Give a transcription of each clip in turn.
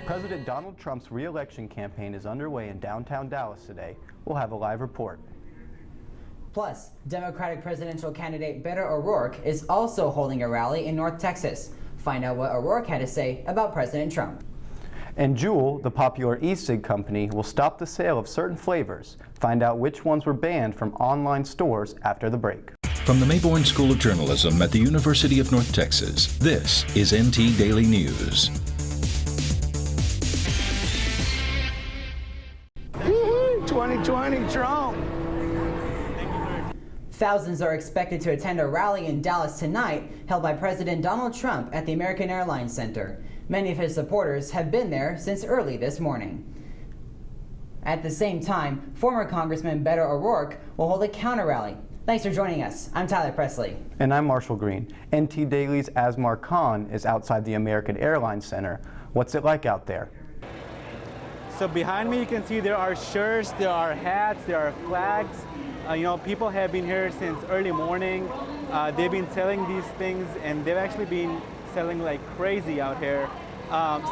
President Donald Trump's re-election campaign is underway in downtown Dallas today. We'll have a live report. Plus, Democratic presidential candidate Beto O'Rourke is also holding a rally in North Texas. Find out what O'Rourke had to say about President Trump. And Juul, the popular e-cig company, will stop the sale of certain flavors. Find out which ones were banned from online stores after the break. From the Mayborn School of Journalism at the University of North Texas, this is NT Daily News. 2020 Trump. Thousands are expected to attend a rally in Dallas tonight held by President Donald Trump at the American Airlines Center. Many of his supporters have been there since early this morning. At the same time, former Congressman Beto O'Rourke will hold a counter-rally. Thanks for joining us. I'm Tyler Presley. And I'm Marshall Green. NT Daily's Asmar Khan is outside the American Airlines Center. What's it like out there? So behind me you can see there are shirts, there are hats, there are flags. People have been here since early morning. They've been selling these things and they've actually been selling like crazy out here.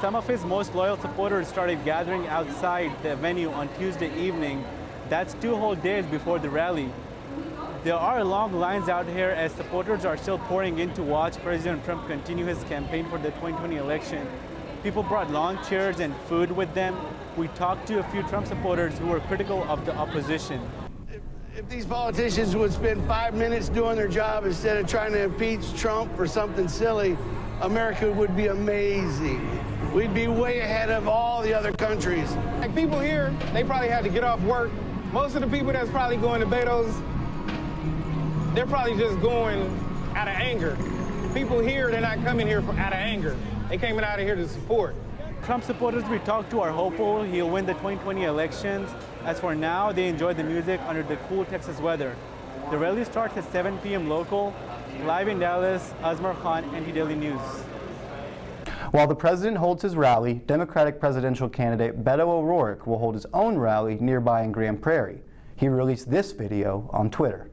Some of his most loyal supporters started gathering outside the venue on Tuesday evening. That's 2 whole days before the rally. There are long lines out here as supporters are still pouring in to watch President Trump continue his campaign for the 2020 election. People brought lawn chairs and food with them. We talked to a few Trump supporters who were critical of the opposition. If these politicians would spend 5 minutes doing their job instead of trying to impeach Trump for something silly, America would be amazing. We'd be way ahead of all the other countries. Like people here, they probably had to get off work. Most of the people that's probably going to Beto's, they're probably just going out of anger. People here, they're not coming here out of anger. They came out of here to support. Trump supporters we talked to are hopeful he'll win the 2020 elections. As for now, they enjoy the music under the cool Texas weather. The rally starts at 7 p.m. local. Live in Dallas, Asmar Khan, NT Daily News. While the president holds his rally, Democratic presidential candidate Beto O'Rourke will hold his own rally nearby in Grand Prairie. He released this video on Twitter.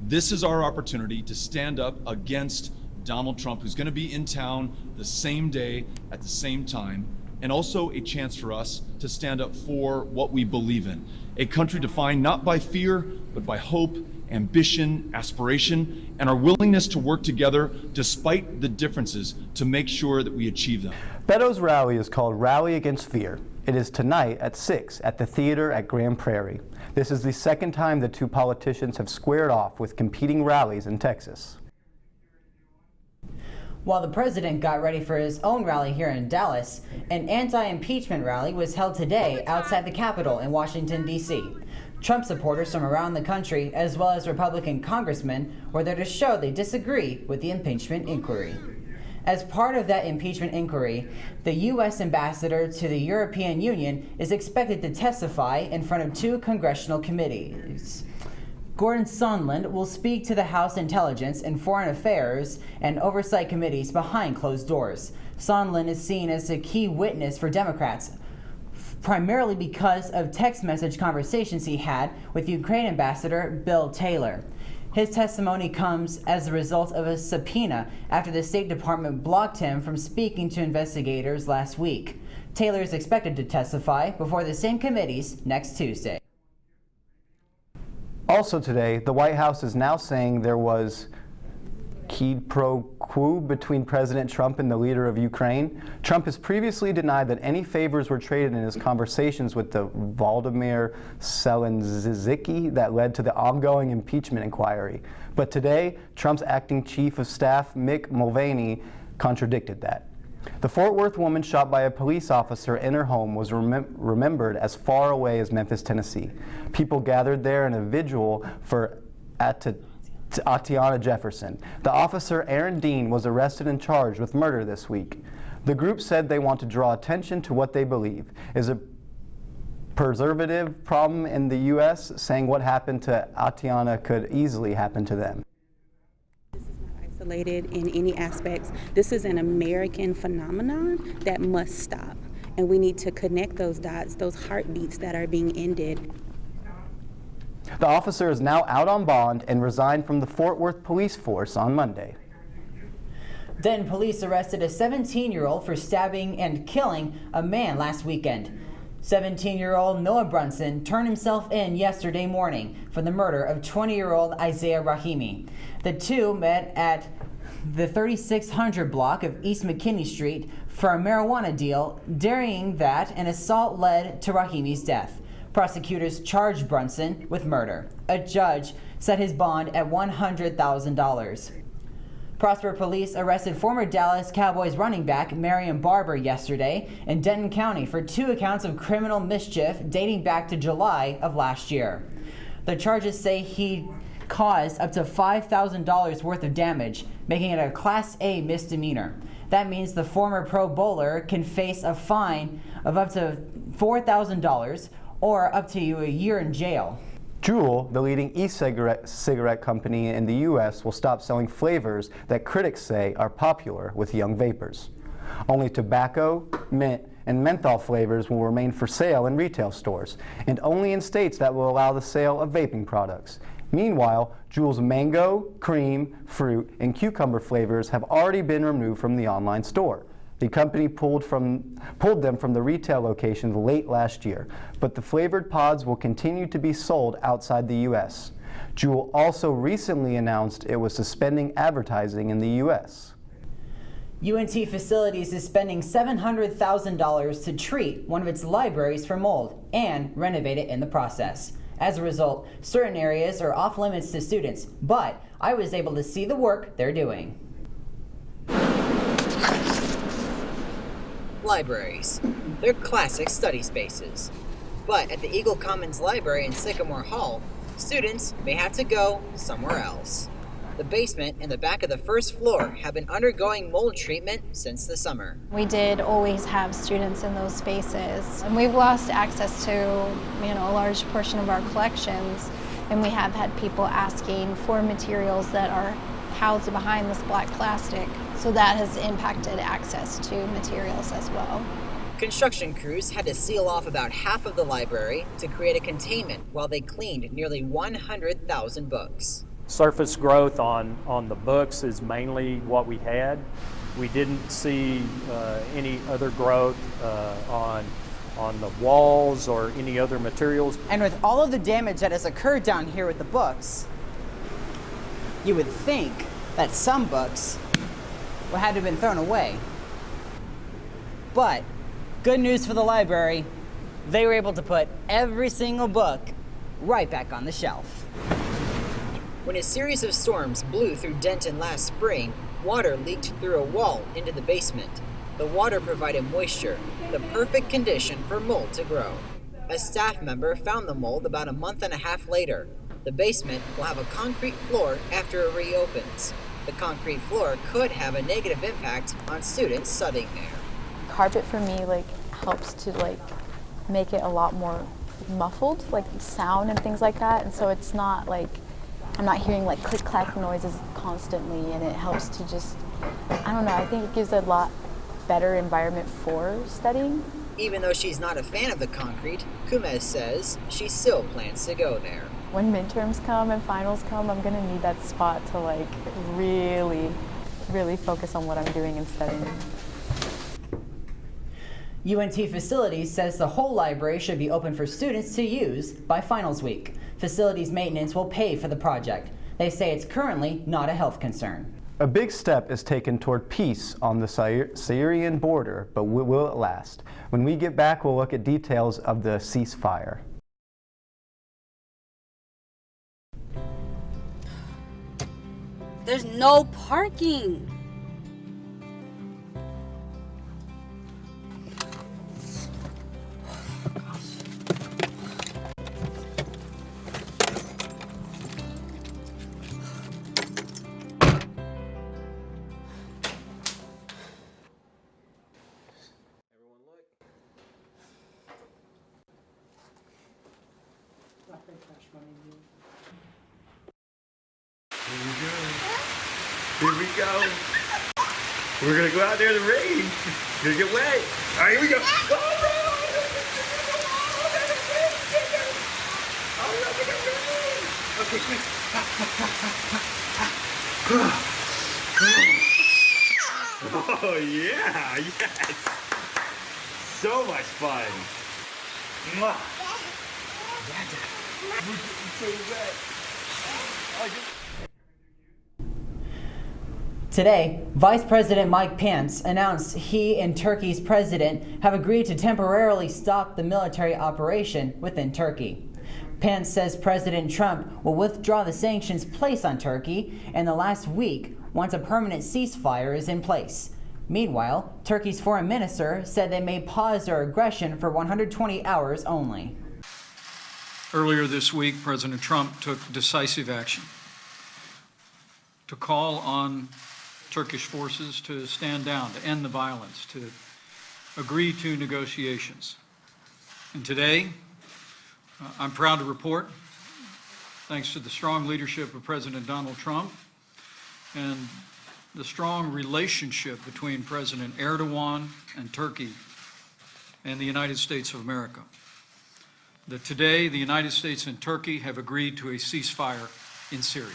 This is our opportunity to stand up against Donald Trump, who's going to be in town the same day at the same time, and also a chance for us to stand up for what we believe in. A country defined not by fear, but by hope, ambition, aspiration, and our willingness to work together despite the differences to make sure that we achieve them. Beto's rally is called Rally Against Fear. It is tonight at 6 at the theater at Grand Prairie. This is the second time the 2 politicians have squared off with competing rallies in Texas. While the president got ready for his own rally here in Dallas, an anti-impeachment rally was held today outside the Capitol in Washington, D.C. Trump supporters from around the country, as well as Republican congressmen, were there to show they disagree with the impeachment inquiry. As part of that impeachment inquiry, the U.S. ambassador to the European Union is expected to testify in front of 2 congressional committees. Gordon Sondland will speak to the House Intelligence and Foreign Affairs and Oversight Committees behind closed doors. Sondland is seen as a key witness for Democrats, primarily because of text message conversations he had with Ukraine Ambassador Bill Taylor. His testimony comes as a result of a subpoena after the State Department blocked him from speaking to investigators last week. Taylor is expected to testify before the same committees next Tuesday. Also today, the White House is now saying there was quid pro quo between President Trump and the leader of Ukraine. Trump has previously denied that any favors were traded in his conversations with the Volodymyr Zelensky that led to the ongoing impeachment inquiry. But today, Trump's acting chief of staff, Mick Mulvaney, contradicted that. The Fort Worth woman shot by a police officer in her home was remembered as far away as Memphis, Tennessee. People gathered there in a vigil for Atiana Jefferson. The officer, Aaron Dean, was arrested and charged with murder this week. The group said they want to draw attention to what they believe is a preservative problem in the U.S., saying what happened to Atiana could easily happen to them. Isolated in any aspects. This is an American phenomenon that must stop, and we need to connect those dots, those heartbeats that are being ended. The officer is now out on bond and resigned from the Fort Worth police force on Monday. Denton police arrested a 17-year-old for stabbing and killing a man last weekend. 17-year-old Noah Brunson turned himself in yesterday morning for the murder of 20-year-old Isaiah Rahimi. The two met at the 3600 block of East McKinney Street for a marijuana deal, daring that an assault led to Rahimi's death. Prosecutors charged Brunson with murder. A judge set his bond at $100,000. Prosper police arrested former Dallas Cowboys running back Marion Barber yesterday in Denton County for 2 accounts of criminal mischief dating back to July of last year. The charges say he caused up to $5,000 worth of damage, making it a Class A misdemeanor. That means the former Pro Bowler can face a fine of up to $4,000 or up to a year in jail. Juul, the leading e-cigarette company in the U.S., will stop selling flavors that critics say are popular with young vapors. Only tobacco, mint, and menthol flavors will remain for sale in retail stores, and only in states that will allow the sale of vaping products. Meanwhile, Juul's mango, cream, fruit, and cucumber flavors have already been removed from the online store. The company pulled them from the retail locations late last year, but the flavored pods will continue to be sold outside the U.S. Juul also recently announced it was suspending advertising in the U.S. UNT Facilities is spending $700,000 to treat one of its libraries for mold and renovate it in the process. As a result, certain areas are off limits to students, but I was able to see the work they're doing. Libraries. They're classic study spaces. But at the Eagle Commons Library in Sycamore Hall, students may have to go somewhere else. The basement and the back of the first floor have been undergoing mold treatment since the summer. We did always have students in those spaces, and we've lost access to, a large portion of our collections, and we have had people asking for materials that are housed behind this black plastic, so that has impacted access to materials as well. Construction crews had to seal off about half of the library to create a containment while they cleaned nearly 100,000 books. Surface growth on the books is mainly what we had. We didn't see any other growth on the walls or any other materials. And with all of the damage that has occurred down here with the books, you would think that some books would have to have been thrown away. But good news for the library, they were able to put every single book right back on the shelf. When a series of storms blew through Denton last spring, water leaked through a wall into the basement. The water provided moisture, the perfect condition for mold to grow. A staff member found the mold about a month and a half later. The basement will have a concrete floor after it reopens. The concrete floor could have a negative impact on students studying there. Carpet for me helps to make it a lot more muffled, sound and things like that, and so it's not I'm not hearing click clack noises constantly, and it helps to just, I think it gives a lot better environment for studying. Even though she's not a fan of the concrete, Cummings says she still plans to go there. When midterms come and finals come, I'm gonna need that spot to really, really focus on what I'm doing and studying. UNT Facilities says the whole library should be open for students to use by finals week. Facilities maintenance will pay for the project. They say it's currently not a health concern. A big step is taken toward peace on the Syrian border, but will it last? When we get back, we'll look at details of the ceasefire. There's no parking. Here we go. We're gonna go out there in the rain. Gonna get wet. All right, here we go. Okay, quick. Oh, yeah, yes. So much fun. Mwah. Today, Vice President Mike Pence announced he and Turkey's president have agreed to temporarily stop the military operation within Turkey. Pence says President Trump will withdraw the sanctions placed on Turkey in the last week once a permanent ceasefire is in place. Meanwhile, Turkey's foreign minister said they may pause their aggression for 120 hours only. Earlier this week, President Trump took decisive action to call on Turkish forces to stand down, to end the violence, to agree to negotiations. And today, I'm proud to report, thanks to the strong leadership of President Donald Trump and the strong relationship between President Erdogan and Turkey and the United States of America, that today the United States and Turkey have agreed to a ceasefire in Syria.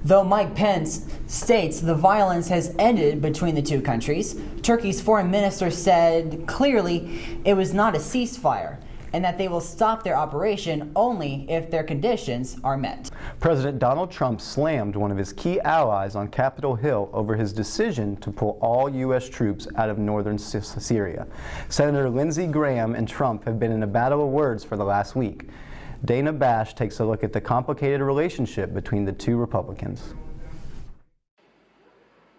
Though Mike Pence states the violence has ended between the two countries, Turkey's foreign minister said clearly it was not a ceasefire and that they will stop their operation only if their conditions are met. President Donald Trump slammed one of his key allies on Capitol Hill over his decision to pull all U.S. troops out of northern Syria. Senator Lindsey Graham and Trump have been in a battle of words for the last week. Dana Bash takes a look at the complicated relationship between the two Republicans.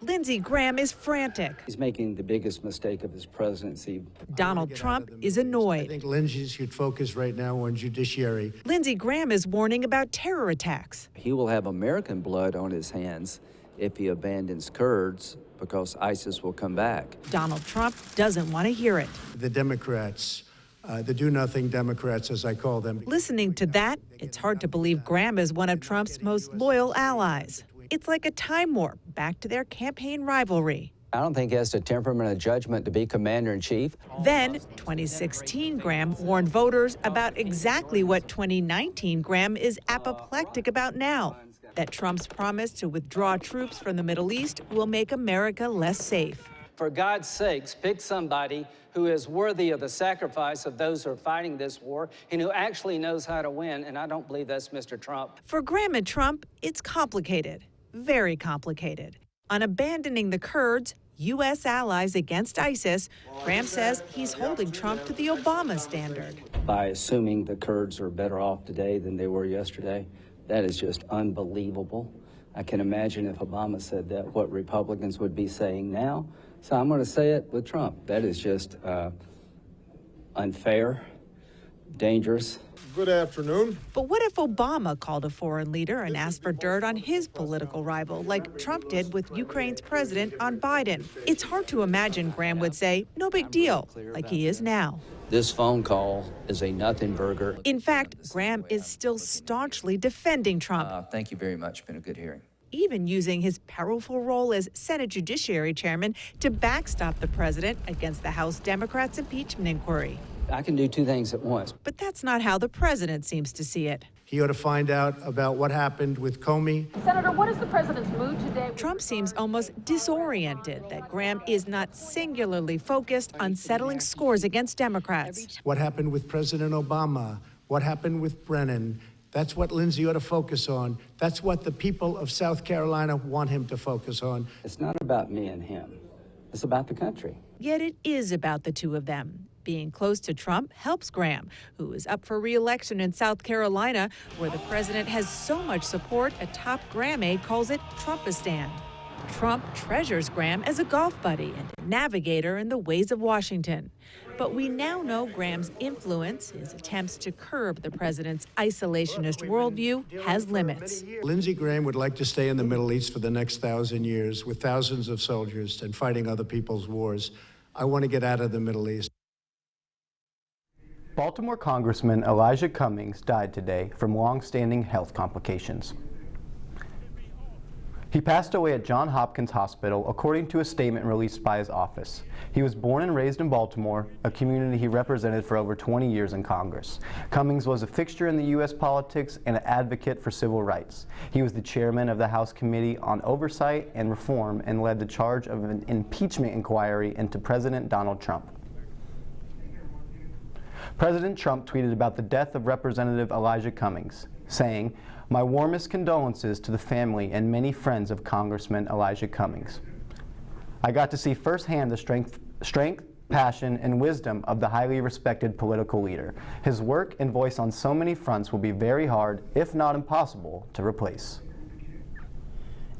Lindsey Graham is frantic. He's making the biggest mistake of his presidency. Donald Trump is annoyed. I think Lindsey should focus right now on judiciary. Lindsey Graham is warning about terror attacks. He will have American blood on his hands if he abandons Kurds, because ISIS will come back. Donald Trump doesn't want to hear it. The Democrats, the do-nothing Democrats, as I call them. Listening to that, it's hard to believe Graham is one of Trump's most loyal allies. It's like a time warp back to their campaign rivalry. I don't think he has the temperament of judgment to be commander-in-chief. Then, 2016 Graham warned voters about exactly what 2019 Graham is apoplectic about now, that Trump's promise to withdraw troops from the Middle East will make America less safe. For God's sakes, pick somebody who is worthy of the sacrifice of those who are fighting this war and who actually knows how to win, and I don't believe that's Mr. Trump. For Graham and Trump, it's complicated, very complicated. On abandoning the Kurds, U.S. allies against ISIS, Graham says he's holding Trump to the Obama standard. By assuming the Kurds are better off today than they were yesterday, that is just unbelievable. I can imagine if Obama said that, what Republicans would be saying now. So I'm going to say it with Trump. That is just unfair, dangerous. Good afternoon. But what if Obama called a foreign leader and asked for dirt on his political rival, like Trump did with Ukraine's president on Biden? It's hard to imagine Graham would say, no big deal, like he is now. This phone call is a nothing burger. In fact, Graham is still staunchly defending Trump. Thank you very much. Been a good hearing. Even using his powerful role as Senate Judiciary Chairman to backstop the president against the House Democrats' impeachment inquiry. I can do two things at once. But that's not how the president seems to see it. He ought to find out about what happened with Comey. Senator, what is the president's mood today? Trump seems almost disoriented that Graham is not singularly focused on settling scores against Democrats. What happened with President Obama? What happened with Brennan? That's what Lindsey ought to focus on. That's what the people of South Carolina want him to focus on. It's not about me and him. It's about the country. Yet it is about the two of them. Being close to Trump helps Graham, who is up for re-election in South Carolina, where the president has so much support, a top Graham aide calls it Trumpistan. Trump treasures Graham as a golf buddy and a navigator in the ways of Washington. But we now know Graham's influence, his attempts to curb the president's isolationist worldview, has limits. Lindsey Graham would like to stay in the Middle East for the next 1,000 years with thousands of soldiers and fighting other people's wars. I want to get out of the Middle East. Baltimore Congressman Elijah Cummings died today from long-standing health complications. He passed away at Johns Hopkins Hospital, according to a statement released by his office. He was born and raised in Baltimore, a community he represented for over 20 years in Congress. Cummings was a fixture in the U.S. politics and an advocate for civil rights. He was the chairman of the House Committee on Oversight and Reform and led the charge of an impeachment inquiry into President Donald Trump. President Trump tweeted about the death of Representative Elijah Cummings, saying, "My warmest condolences to the family and many friends of Congressman Elijah Cummings. I got to see firsthand the strength, passion, and wisdom of the highly respected political leader. His work and voice on so many fronts will be very hard, if not impossible, to replace."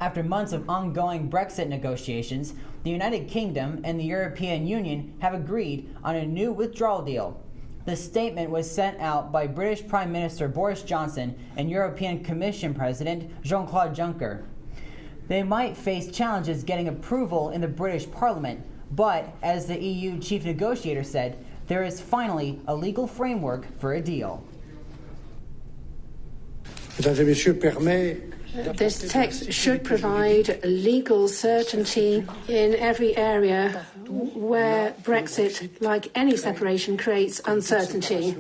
After months of ongoing Brexit negotiations, the United Kingdom and the European Union have agreed on a new withdrawal deal. The statement was sent out by British Prime Minister Boris Johnson and European Commission President Jean-Claude Juncker. They might face challenges getting approval in the British Parliament, but as the EU chief negotiator said, there is finally a legal framework for a deal. This text should provide legal certainty in every area where Brexit, like any separation, creates uncertainty.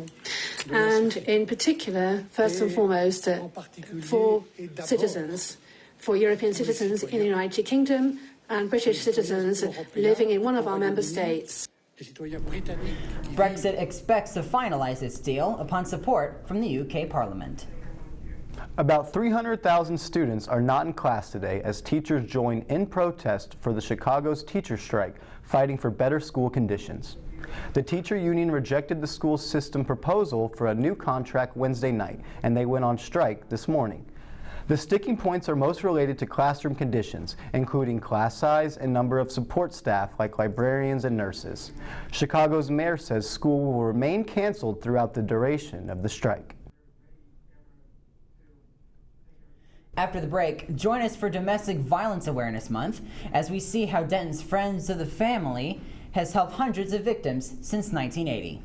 And in particular, first and foremost, for citizens, for European citizens in the United Kingdom and British citizens living in one of our member states. Brexit expects to finalize its deal upon support from the UK Parliament. About 300,000 students are not in class today as teachers join in protest for the Chicago's teacher strike, fighting for better school conditions. The teacher union rejected the school system proposal for a new contract Wednesday night, and they went on strike this morning. The sticking points are most related to classroom conditions, including class size and number of support staff like librarians and nurses. Chicago's mayor says school will remain canceled throughout the duration of the strike. After the break, join us for Domestic Violence Awareness Month as we see how Denton's Friends of the Family has helped hundreds of victims since 1980.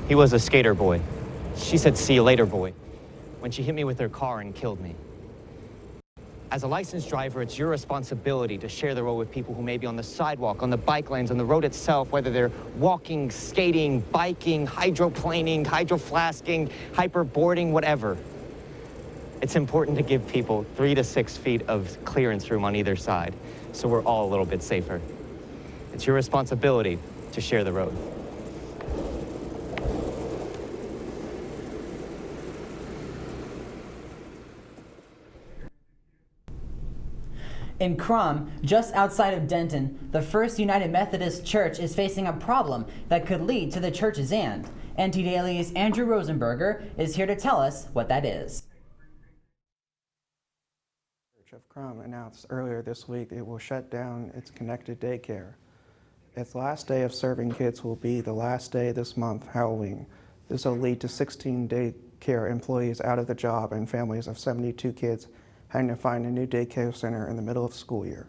He was a skater boy. She said, "See you later, boy," when she hit me with her car and killed me. As a licensed driver, it's your responsibility to share the road with people who may be on the sidewalk, on the bike lanes, on the road itself, whether they're walking, skating, biking, hydroplaning, hydroflasking, hyperboarding, whatever. It's important to give people 3 to 6 feet of clearance room on either side, so we're all a little bit safer. It's your responsibility to share the road. In Crum, just outside of Denton, the First United Methodist Church is facing a problem that could lead to the church's end. NT Daily's Andrew Rosenberger is here to tell us what that is. Church of Crum announced earlier this week it will shut down its connected daycare. Its last day of serving kids will be the last day this month, Halloween. This will lead to 16 daycare employees out of the job and families of 72 kids having to find a new daycare center in the middle of the school year.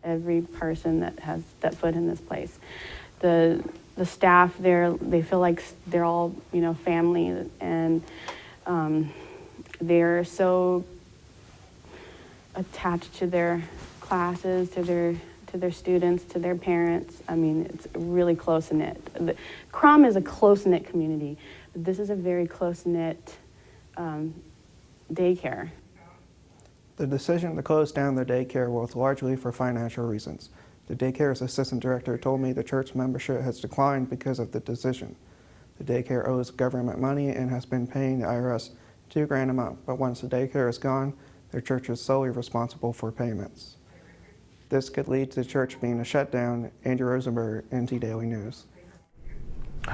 Every person that has stepped foot in this place, the staff there, they feel like they're all, family, and they're so attached to their classes, to their students, to their parents. I mean, it's really close-knit. Crum is a close-knit community, but this is a very close-knit daycare. The decision to close down the daycare was largely for financial reasons. The daycare's assistant director told me the church membership has declined because of the decision. The daycare owes government money and has been paying the IRS $2,000 a month, but once the daycare is gone, their church is solely responsible for payments. This could lead to the church being shut down. Andrew Rosenberg, NT Daily News.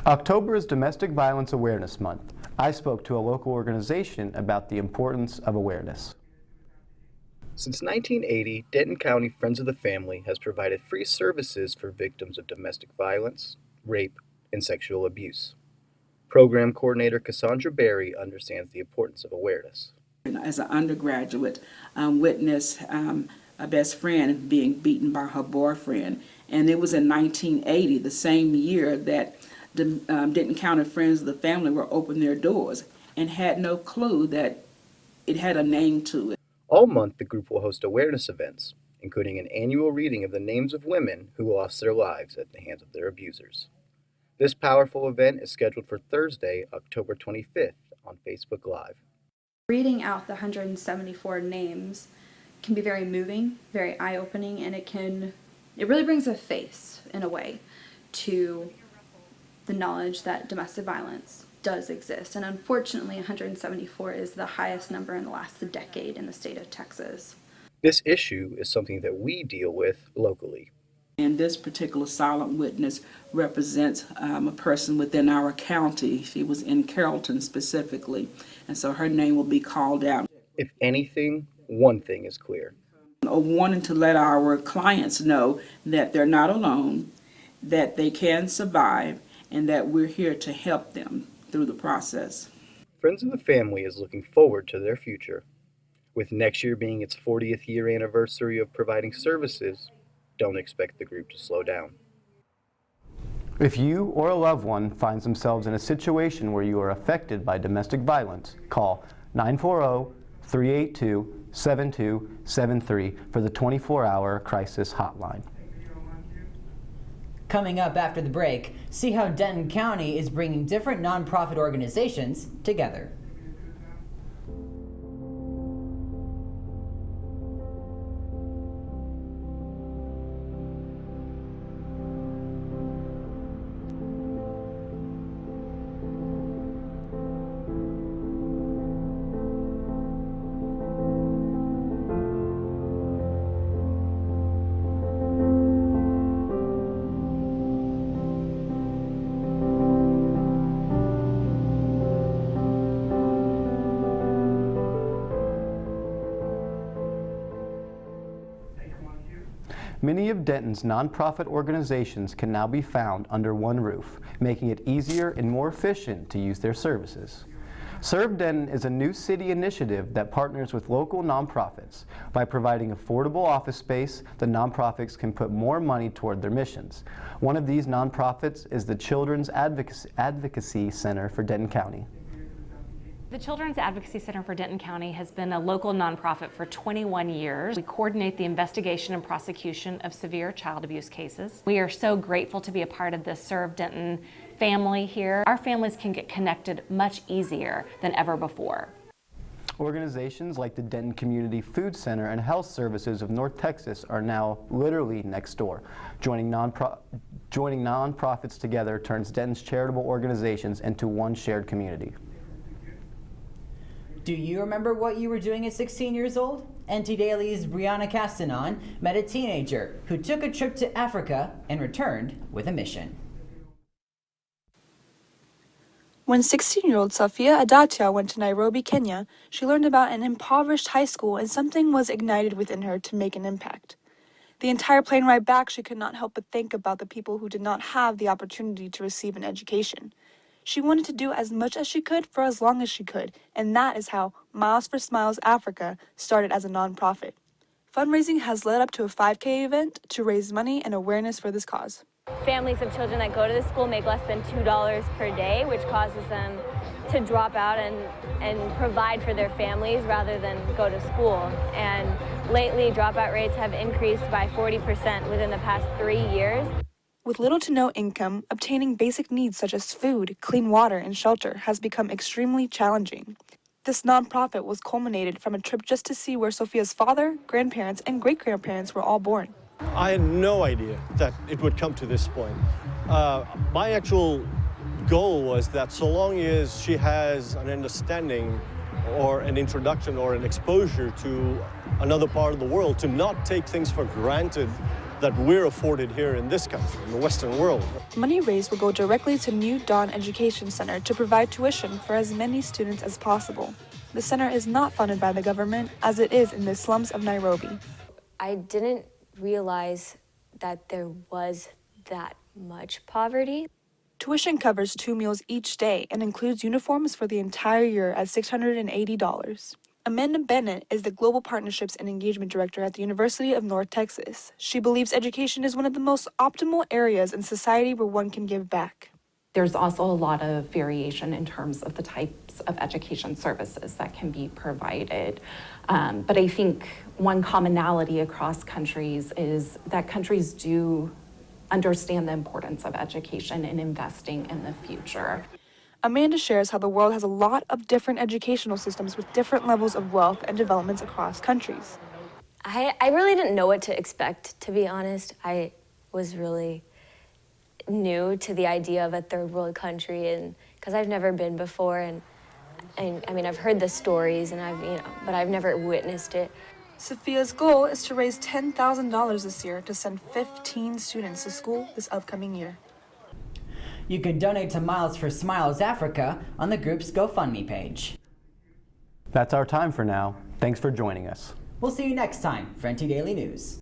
October is Domestic Violence Awareness Month. I spoke to a local organization about the importance of awareness. Since 1980, Denton County Friends of the Family has provided free services for victims of domestic violence, rape, and sexual abuse. Program coordinator Cassandra Berry understands the importance of awareness. As an undergraduate, witnessed a best friend being beaten by her boyfriend, and it was in 1980, the same year that Denton County Friends of the Family were open their doors and had no clue that it had a name to it. All month, the group will host awareness events, including an annual reading of the names of women who lost their lives at the hands of their abusers. This powerful event is scheduled for Thursday, October 25th on Facebook Live. Reading out the 174 names can be very moving, very eye-opening, and it really brings a face, in a way, to the knowledge that domestic violence does exist. And unfortunately, 174 is the highest number in the last decade in the state of Texas. This issue is something that we deal with locally. And this particular silent witness represents a person within our county. She was in Carrollton specifically, and so her name will be called out. If anything, one thing is clear. Wanting to let our clients know that they're not alone, that they can survive, and that we're here to help them through the process. Friends of the Family is looking forward to their future. With next year being its 40th year anniversary of providing services, don't expect the group to slow down. If you or a loved one finds themselves in a situation where you are affected by domestic violence, call 940-382-7273 for the 24-hour crisis hotline. Coming up after the break, see how Denton County is bringing different nonprofit organizations together. Many of Denton's nonprofit organizations can now be found under one roof, making it easier and more efficient to use their services. Serve Denton is a new city initiative that partners with local nonprofits. By providing affordable office space, the nonprofits can put more money toward their missions. One of these nonprofits is the Children's Advocacy Center for Denton County. The Children's Advocacy Center for Denton County has been a local nonprofit for 21 years. We coordinate the investigation and prosecution of severe child abuse cases. We are so grateful to be a part of the Serve Denton family here. Our families can get connected much easier than ever before. Organizations like the Denton Community Food Center and Health Services of North Texas are now literally next door. Joining nonprofits together turns Denton's charitable organizations into one shared community. Do you remember what you were doing at 16 years old? NT Daily's Brianna Castanon met a teenager who took a trip to Africa and returned with a mission. When 16-year-old Safia Adatia went to Nairobi, Kenya, she learned about an impoverished high school and something was ignited within her to make an impact. The entire plane ride back, she could not help but think about the people who did not have the opportunity to receive an education. She wanted to do as much as she could for as long as she could, and that is how Miles for Smiles Africa started as a nonprofit. Fundraising has led up to a 5K event to raise money and awareness for this cause. Families of children that go to this school make less than $2 per day, which causes them to drop out and provide for their families rather than go to school. And lately, dropout rates have increased by 40% within the past 3 years. With little to no income, obtaining basic needs such as food, clean water, and shelter has become extremely challenging. This nonprofit was culminated from a trip just to see where Sophia's father, grandparents, and great-grandparents were all born. I had no idea that it would come to this point. My actual goal was that so long as she has an understanding or an introduction or an exposure to another part of the world, to not take things for granted that we're afforded here in this country, in the Western world. Money raised will go directly to New Dawn Education Center to provide tuition for as many students as possible. The center is not funded by the government, as it is in the slums of Nairobi. I didn't realize that there was that much poverty. Tuition covers 2 meals each day and includes uniforms for the entire year at $680. Amanda Bennett is the Global Partnerships and Engagement Director at the University of North Texas. She believes education is one of the most optimal areas in society where one can give back. There's also a lot of variation in terms of the types of education services that can be provided. But I think one commonality across countries is that countries do understand the importance of education and investing in the future. Amanda shares how the world has a lot of different educational systems with different levels of wealth and developments across countries. I really didn't know what to expect, to be honest. I was really new to the idea of a third world country, and because I've never been before, and I mean, I've heard the stories, and but I've never witnessed it. Sophia's goal is to raise $10,000 this year to send 15 students to school this upcoming year. You can donate to Miles for Smiles Africa on the group's GoFundMe page. That's our time for now. Thanks for joining us. We'll see you next time for NT Daily News.